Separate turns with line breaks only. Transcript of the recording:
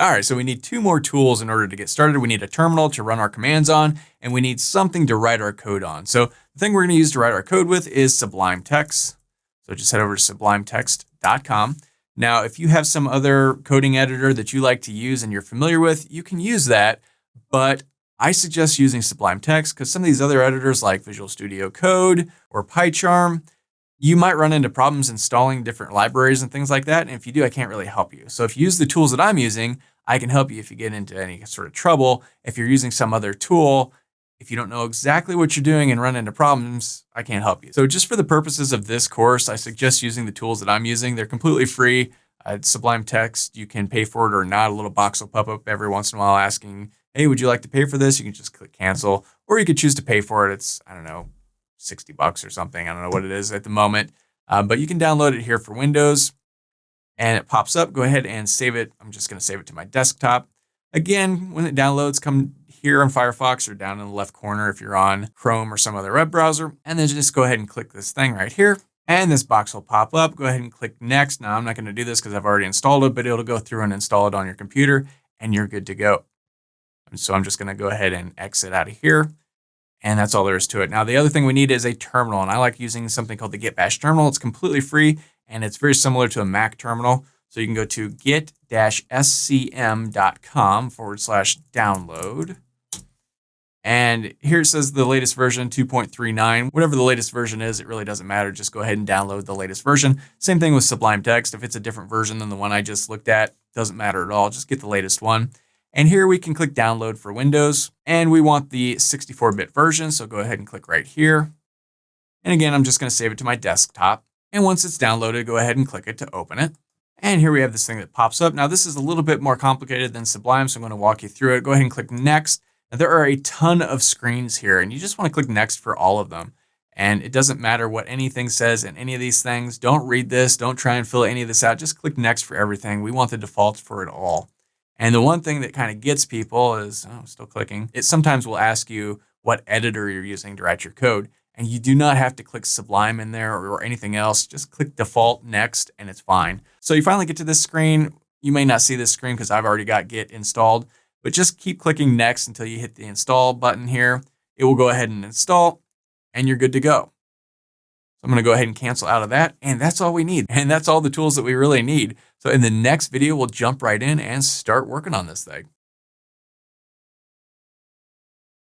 All right, so we need two more tools in order to get started. We need a terminal to run our commands on, and we need something to write our code on. So the thing we're going to use to write our code with is Sublime Text. So just head over to sublimetext.com. Now, if you have some other coding editor that you like to use and you're familiar with, you can use that, but I suggest using Sublime Text because some of these other editors like Visual Studio Code or PyCharm, you might run into problems installing different libraries and things like that. And if you do, I can't really help you. So if you use the tools that I'm using, I can help you if you get into any sort of trouble. If you're using some other tool, if you don't know exactly what you're doing and run into problems, I can't help you. So just for the purposes of this course, I suggest using the tools that I'm using. They're completely free. Sublime Text, you can pay for it or not. A little box will pop up every once in a while asking, hey, would you like to pay for this? You can just click cancel, or you could choose to pay for it. It's, I don't know, $60 or something. I don't know what it is at the moment, but you can download it here for Windows and it pops up. Go ahead and save it. I'm just going to save it to my desktop. Again, when it downloads, come here on Firefox or down in the left corner if you're on Chrome or some other web browser, and then just go ahead and click this thing right here. And this box will pop up. Go ahead and click next. Now I'm not going to do this because I've already installed it, but it'll go through and install it on your computer and you're good to go. And so I'm just going to go ahead and exit out of here. And that's all there is to it. Now, the other thing we need is a terminal. And I like using something called the Gitbash terminal. It's completely free and it's very similar to a Mac terminal. So you can go to git-scm.com/download. And here it says the latest version 2.39. Whatever the latest version is, it really doesn't matter. Just go ahead and download the latest version. Same thing with Sublime Text. If it's a different version than the one I just looked at, doesn't matter at all. Just get the latest one. And here we can click download for Windows, and we want the 64-bit version. So go ahead and click right here. And again, I'm just going to save it to my desktop. And once it's downloaded, go ahead and click it to open it. And here we have this thing that pops up. Now this is a little bit more complicated than Sublime, so I'm going to walk you through it. Go ahead and click next. Now there are a ton of screens here, and you just want to click next for all of them. And it doesn't matter what anything says in any of these things. Don't read this. Don't try and fill any of this out. Just click next for everything. We want the defaults for it all. And the one thing that kind of gets people is, oh, still clicking. It sometimes will ask you what editor you're using to write your code. And you do not have to click Sublime in there or anything else. Just click default next and it's fine. So you finally get to this screen. You may not see this screen because I've already got Git installed, but just keep clicking next until you hit the install button here. It will go ahead and install and you're good to go. So I'm going to go ahead and cancel out of that. And that's all we need. And that's all the tools that we really need. So in the next video, we'll jump right in and start working on this thing.